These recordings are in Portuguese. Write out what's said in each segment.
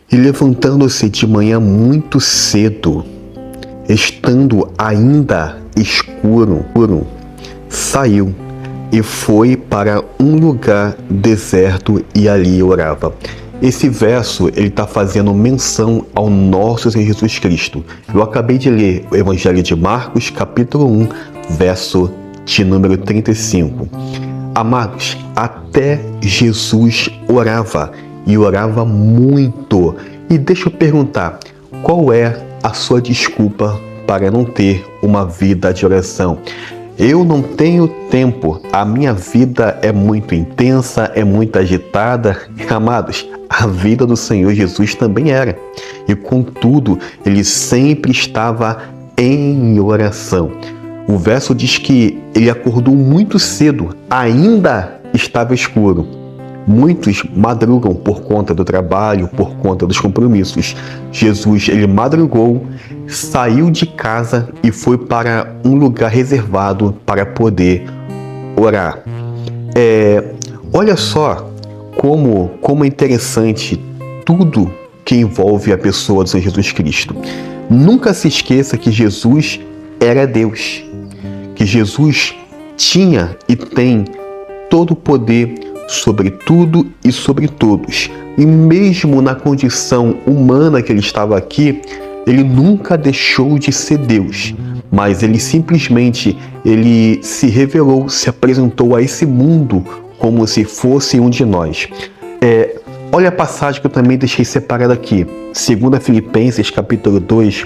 E levantando-se de manhã muito cedo, estando ainda escuro, saiu e foi para um lugar deserto e ali orava. Esse verso, ele está fazendo menção ao nosso Senhor Jesus Cristo. Eu acabei de ler o Evangelho de Marcos, capítulo 1, verso de número 35. Amados, até Jesus orava, e orava muito. E deixa eu perguntar, qual é a sua desculpa para não ter uma vida de oração? Eu não tenho tempo, a minha vida é muito intensa, é muito agitada. Amados, a vida do Senhor Jesus também era. E contudo, ele sempre estava em oração. O verso diz que ele acordou muito cedo, ainda estava escuro. Muitos madrugam por conta do trabalho, por conta dos compromissos. Jesus, ele madrugou, saiu de casa e foi para um lugar reservado para poder orar. Olha só como é interessante tudo que envolve a pessoa do Senhor Jesus Cristo. Nunca se esqueça que Jesus era Deus, que Jesus tinha e tem todo o poder sobre tudo e sobre todos. E mesmo na condição humana que ele estava aqui, ele nunca deixou de ser Deus, mas ele simplesmente se revelou, se apresentou a esse mundo como se fosse um de nós. Olha a passagem que eu também deixei separada aqui, 2 Filipenses capítulo 2,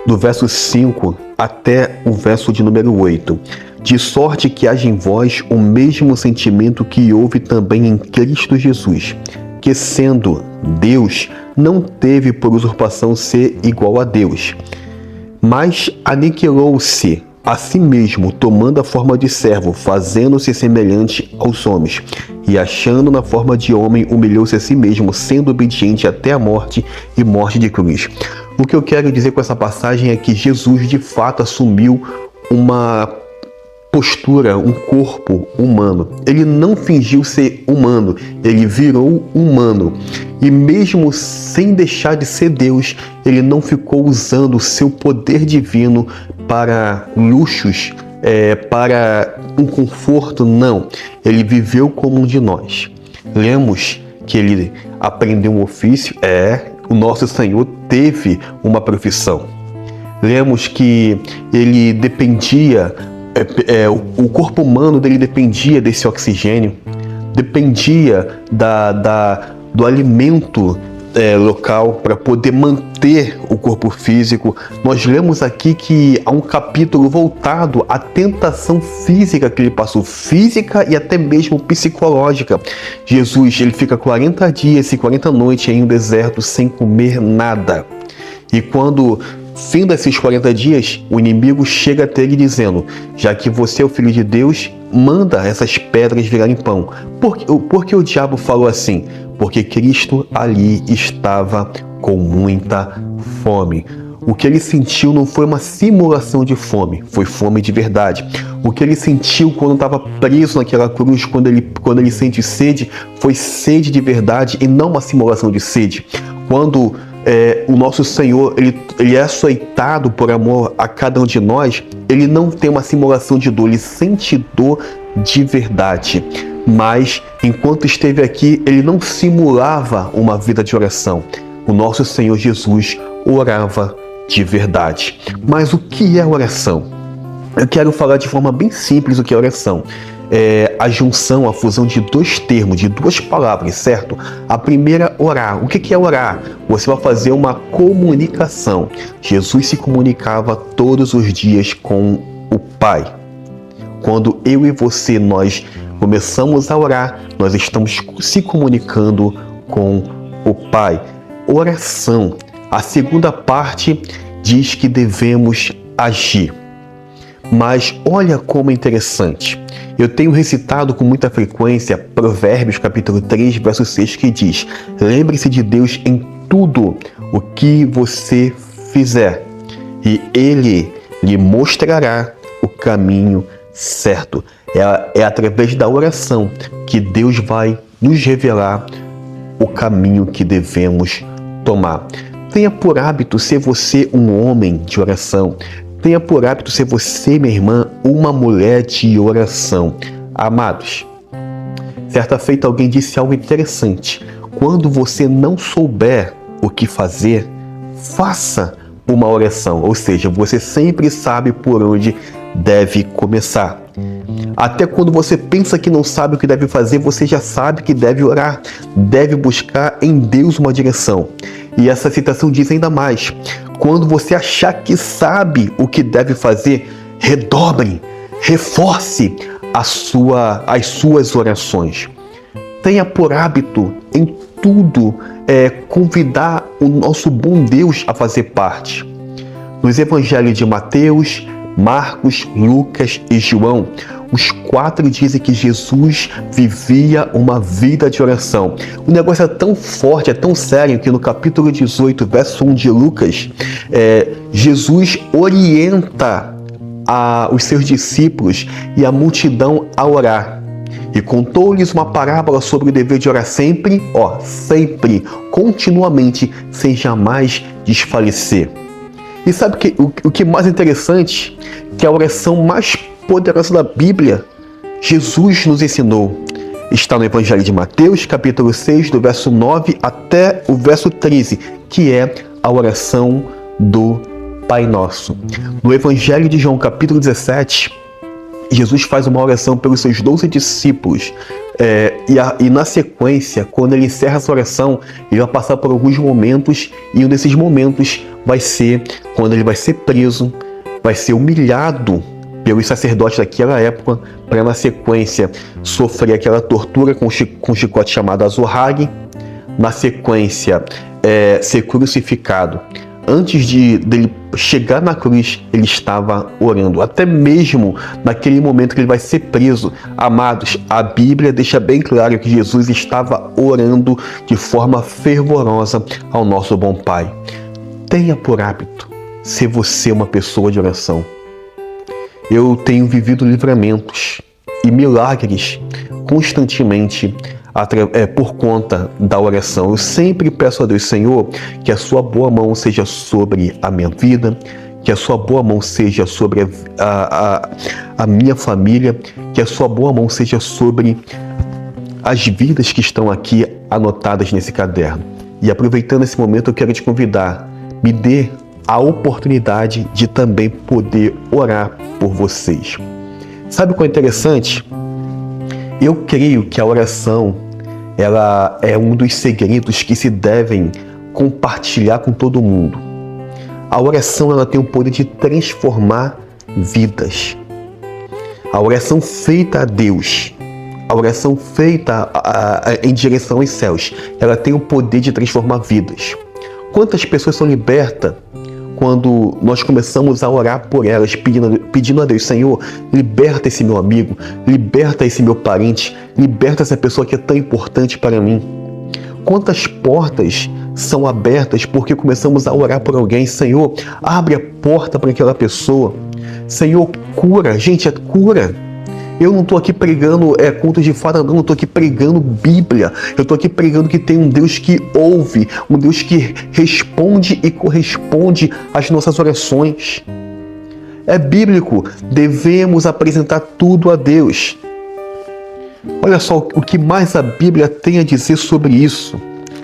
do verso 5 até o verso de número 8. De sorte que haja em vós o mesmo sentimento que houve também em Cristo Jesus, que sendo Deus, não teve por usurpação ser igual a Deus, mas aniquilou-se a si mesmo, tomando a forma de servo, fazendo-se semelhante aos homens, e achando na forma de homem, humilhou-se a si mesmo, sendo obediente até a morte e morte de cruz. O que eu quero dizer com essa passagem é que Jesus de fato assumiu uma postura, um corpo humano. Ele não fingiu ser humano, ele virou humano. E mesmo sem deixar de ser Deus, ele não ficou usando o seu poder divino para luxos, para um conforto, não. Ele viveu como um de nós. Lemos que ele aprendeu um ofício, o nosso Senhor teve uma profissão. Lemos que ele dependia, o corpo humano dele dependia desse oxigênio, dependia do alimento local para poder manter o corpo físico. Nós lemos aqui que há um capítulo voltado à tentação física que ele passou, física e até mesmo psicológica. Jesus, ele fica 40 dias e 40 noites em um deserto sem comer nada. E quando fim desses 40 dias, o inimigo chega até ele dizendo: já que você é o Filho de Deus, manda essas pedras virarem pão. Por que o diabo falou assim? Porque Cristo ali estava com muita fome. O que ele sentiu não foi uma simulação de fome, foi fome de verdade. O que ele sentiu quando estava preso naquela cruz, quando ele sente sede, foi sede de verdade e não uma simulação de sede. Quando o nosso Senhor ele é açoitado por amor a cada um de nós, ele não tem uma simulação de dor, ele sente dor de verdade. Mas enquanto esteve aqui, ele não simulava uma vida de oração. O nosso Senhor Jesus orava de verdade. Mas o que é oração? Eu quero falar de forma bem simples o que é oração. A junção, a fusão de dois termos, de duas palavras, certo? A primeira, orar. O que é orar? Você vai fazer uma comunicação. Jesus se comunicava todos os dias com o Pai. Quando eu e você, nós começamos a orar, nós estamos se comunicando com o Pai. Oração. A segunda parte diz que devemos agir. Mas olha como é interessante. Eu tenho recitado com muita frequência Provérbios capítulo 3, verso 6, que diz: lembre-se de Deus em tudo o que você fizer, e Ele lhe mostrará o caminho certo. É através da oração que Deus vai nos revelar o caminho que devemos tomar. Tenha por hábito ser você um homem de oração. Tenha por hábito ser você, minha irmã, uma mulher de oração. Amados, certa feita alguém disse algo interessante. Quando você não souber o que fazer, faça uma oração. Ou seja, você sempre sabe por onde deve começar. Até quando você pensa que não sabe o que deve fazer, você já sabe que deve orar, deve buscar em Deus uma direção. E essa citação diz ainda mais: quando você achar que sabe o que deve fazer, redobre, reforce as suas orações. Tenha por hábito em tudo convidar o nosso bom Deus a fazer parte. Nos evangelhos de Mateus, Marcos, Lucas e João, os 4 dizem que Jesus vivia uma vida de oração. O negócio é tão forte, é tão sério, que no capítulo 18, verso 1 de Lucas, Jesus orienta os seus discípulos e a multidão a orar. E contou-lhes uma parábola sobre o dever de orar sempre, sempre, continuamente, sem jamais desfalecer. E sabe o que é mais interessante? Que a oração mais poderosa da Bíblia, Jesus nos ensinou. Está no Evangelho de Mateus, capítulo 6, do verso 9 até o verso 13, que é a oração do Pai Nosso. No Evangelho de João, capítulo 17, Jesus faz uma oração pelos seus 12 discípulos. E na sequência, quando ele encerra essa oração, ele vai passar por alguns momentos, e um desses momentos vai ser quando ele vai ser preso, vai ser humilhado pelos sacerdotes daquela época, para na sequência sofrer aquela tortura com chicote chamado azorrague, na sequência ser crucificado. Antes dele chegar na cruz, ele estava orando. Até mesmo naquele momento que ele vai ser preso, amados, a Bíblia deixa bem claro que Jesus estava orando de forma fervorosa ao nosso bom Pai. Tenha por hábito ser você uma pessoa de oração. Eu tenho vivido livramentos e milagres constantemente por conta da oração. Eu sempre peço a Deus: Senhor, que a sua boa mão seja sobre a minha vida, que a sua boa mão seja sobre a minha família, que a sua boa mão seja sobre as vidas que estão aqui anotadas nesse caderno. E aproveitando esse momento, eu quero te convidar: me dê a oportunidade de também poder orar por vocês. Sabe o que é interessante? Eu creio que a oração, ela é um dos segredos que se devem compartilhar com todo mundo. A oração, ela tem o poder de transformar vidas. A oração feita a Deus, a oração feita em direção aos céus, ela tem o poder de transformar vidas. Quantas pessoas são libertas quando nós começamos a orar por elas, pedindo a Deus: Senhor, liberta esse meu amigo, liberta esse meu parente, liberta essa pessoa que é tão importante para mim. Quantas portas são abertas porque começamos a orar por alguém: Senhor, abre a porta para aquela pessoa. Senhor, cura. Gente, cura. Eu não estou aqui pregando contos de fada, não. Eu estou aqui pregando Bíblia. Eu estou aqui pregando que tem um Deus que ouve, um Deus que responde e corresponde às nossas orações. É bíblico. Devemos apresentar tudo a Deus. Olha só o que mais a Bíblia tem a dizer sobre isso.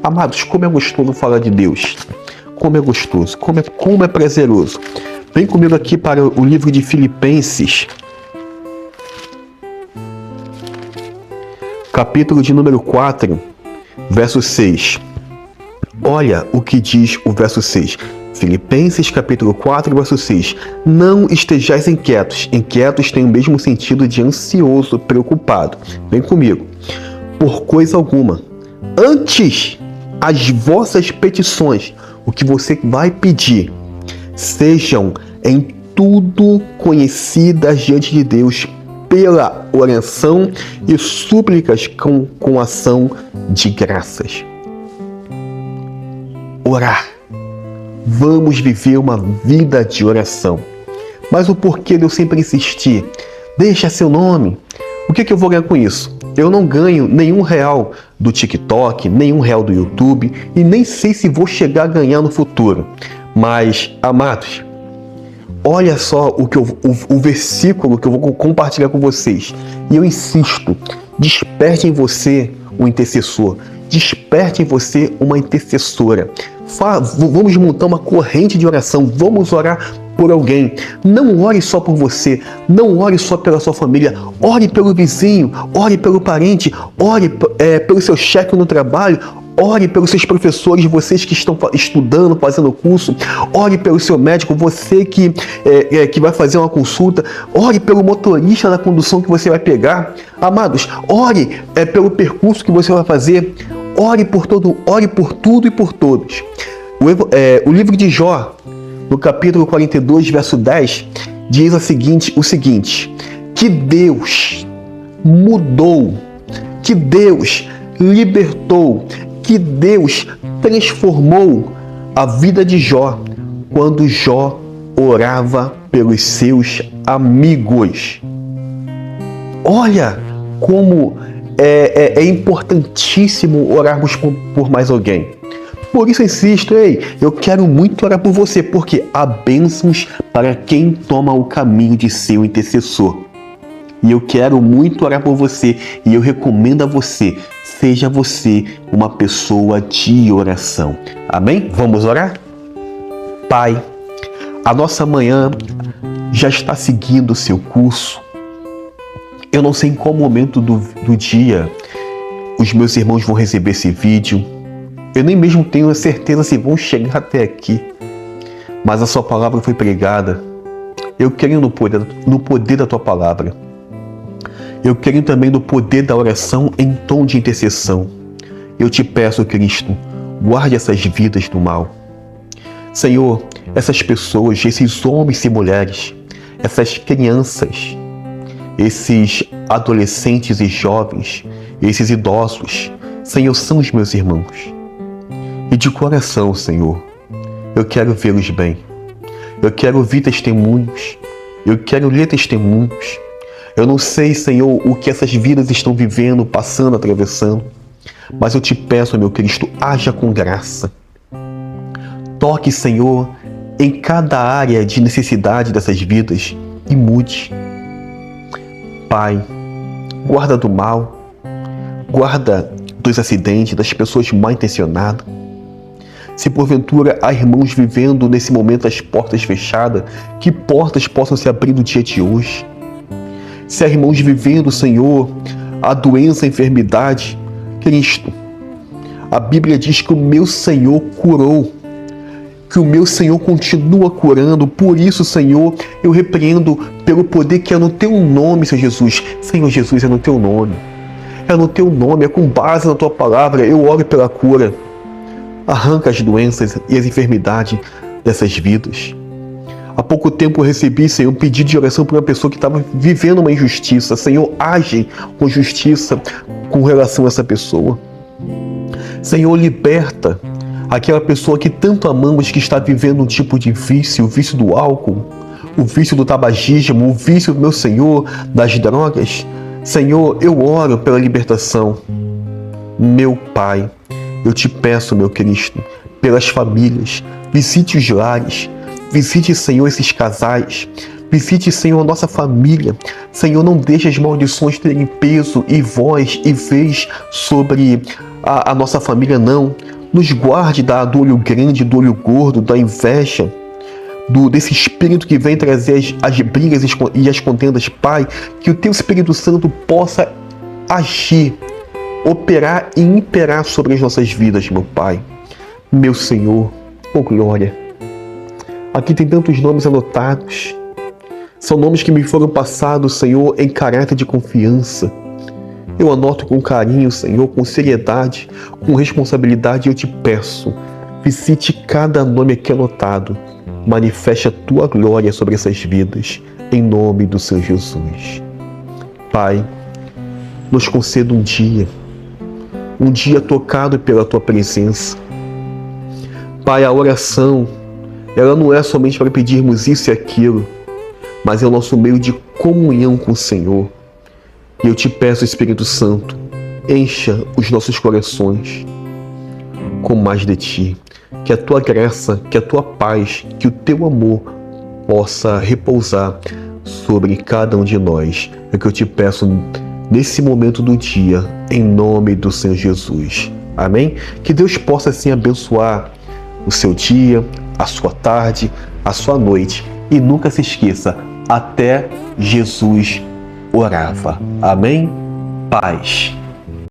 Amados, como é gostoso falar de Deus. Como é gostoso, como é prazeroso. Vem comigo aqui para o livro de Filipenses, capítulo de número 4, verso 6. Olha o que diz o verso 6. Filipenses, capítulo 4, verso 6. Não estejais inquietos. Inquietos tem o mesmo sentido de ansioso, preocupado. Vem comigo. Por coisa alguma. Antes, as vossas petições, o que você vai pedir, sejam em tudo conhecidas diante de Deus pela oração e súplicas com ação de graças. Orar. Vamos viver uma vida de oração. Mas o porquê de eu sempre insistir? Deixa seu nome. O que eu vou ganhar com isso? eu não ganho nenhum real do TikTok, nenhum real do YouTube e nem sei se vou chegar a ganhar no futuro. Mas, amados, olha só o versículo que eu vou compartilhar com vocês. E eu insisto, desperte em você um intercessor. Desperte em você uma intercessora. Vamos montar uma corrente de oração. Vamos orar por alguém. Não ore só por você. Não ore só pela sua família. Ore pelo vizinho. Ore pelo parente. Ore pelo seu chefe no trabalho. Ore pelos seus professores, vocês que estão estudando, fazendo curso. Ore pelo seu médico, você que vai fazer uma consulta. Ore pelo motorista da condução que você vai pegar. Amados, ore pelo percurso que você vai fazer. Ore por tudo e por todos. O livro de Jó, no capítulo 42, verso 10, diz o seguinte: que Deus mudou, que Deus libertou, que Deus transformou a vida de Jó quando Jó orava pelos seus amigos. Olha como é importantíssimo orarmos por mais alguém. Por isso eu insisto, eu quero muito orar por você, porque há bênçãos para quem toma o caminho de ser o intercessor. E eu quero muito orar por você, e eu recomendo a você, seja você uma pessoa de oração. Amém? Vamos orar? Pai, a nossa manhã já está seguindo o seu curso. Eu não sei em qual momento do dia os meus irmãos vão receber esse vídeo. Eu nem mesmo tenho a certeza se vão chegar até aqui. Mas a sua palavra foi pregada. Eu creio no poder da tua palavra. Eu creio também no poder da oração em tom de intercessão. Eu te peço, Cristo, guarde essas vidas do mal. Senhor, essas pessoas, esses homens e mulheres, essas crianças, esses adolescentes e jovens, esses idosos, Senhor, são os meus irmãos. E de coração, Senhor, eu quero vê-los bem. Eu quero ouvir testemunhos. Eu quero ler testemunhos. Eu não sei, Senhor, o que essas vidas estão vivendo, passando, atravessando. Mas eu te peço, meu Cristo, haja com graça. Toque, Senhor, em cada área de necessidade dessas vidas e mude. Pai, guarda do mal, guarda dos acidentes, das pessoas mal intencionadas. Se porventura há irmãos vivendo nesse momento as portas fechadas, que portas possam se abrir no dia de hoje. Se há irmãos vivendo, Senhor, a doença, a enfermidade, Cristo, a Bíblia diz que o meu Senhor curou, que o meu Senhor continua curando. Por isso, Senhor, eu repreendo pelo poder que é no teu nome, Senhor Jesus. Senhor Jesus, é no teu nome. É no teu nome, é com base na tua palavra. Eu oro pela cura. Arranca as doenças e as enfermidades dessas vidas. Há pouco tempo eu recebi, Senhor, um pedido de oração para uma pessoa que estava vivendo uma injustiça. Senhor, age com justiça com relação a essa pessoa. Senhor, liberta aquela pessoa que tanto amamos, que está vivendo um tipo de vício, o vício do álcool, o vício do tabagismo, o vício, meu Senhor, das drogas. Senhor, eu oro pela libertação. Meu Pai, eu te peço, meu Cristo, pelas famílias, visite os lares, visite, Senhor, esses casais, visite, Senhor, a nossa família. Senhor, não deixe as maldições terem peso e voz e vez sobre a nossa família, não. Nos guarde do olho grande, do olho gordo, da inveja, desse espírito que vem trazer as brigas e as contendas. Pai, que o teu Espírito Santo possa agir, operar e imperar sobre as nossas vidas, meu Pai. Meu Senhor, oh glória. Aqui tem tantos nomes anotados. São nomes que me foram passados, Senhor, em caráter de confiança. Eu anoto com carinho, Senhor, com seriedade, com responsabilidade. Eu te peço, visite cada nome aqui anotado. Manifeste a tua glória sobre essas vidas, em nome do Senhor Jesus. Pai, nos conceda um dia tocado pela tua presença. Pai, a oração, ela não é somente para pedirmos isso e aquilo, mas é o nosso meio de comunhão com o Senhor. E eu te peço, Espírito Santo, encha os nossos corações com mais de Ti. Que a Tua graça, que a Tua paz, que o Teu amor possa repousar sobre cada um de nós. É o que eu te peço nesse momento do dia, em nome do Senhor Jesus. Amém? Que Deus possa assim abençoar o seu dia, a sua tarde, a sua noite. E nunca se esqueça, até Jesus orava. Amém? Paz.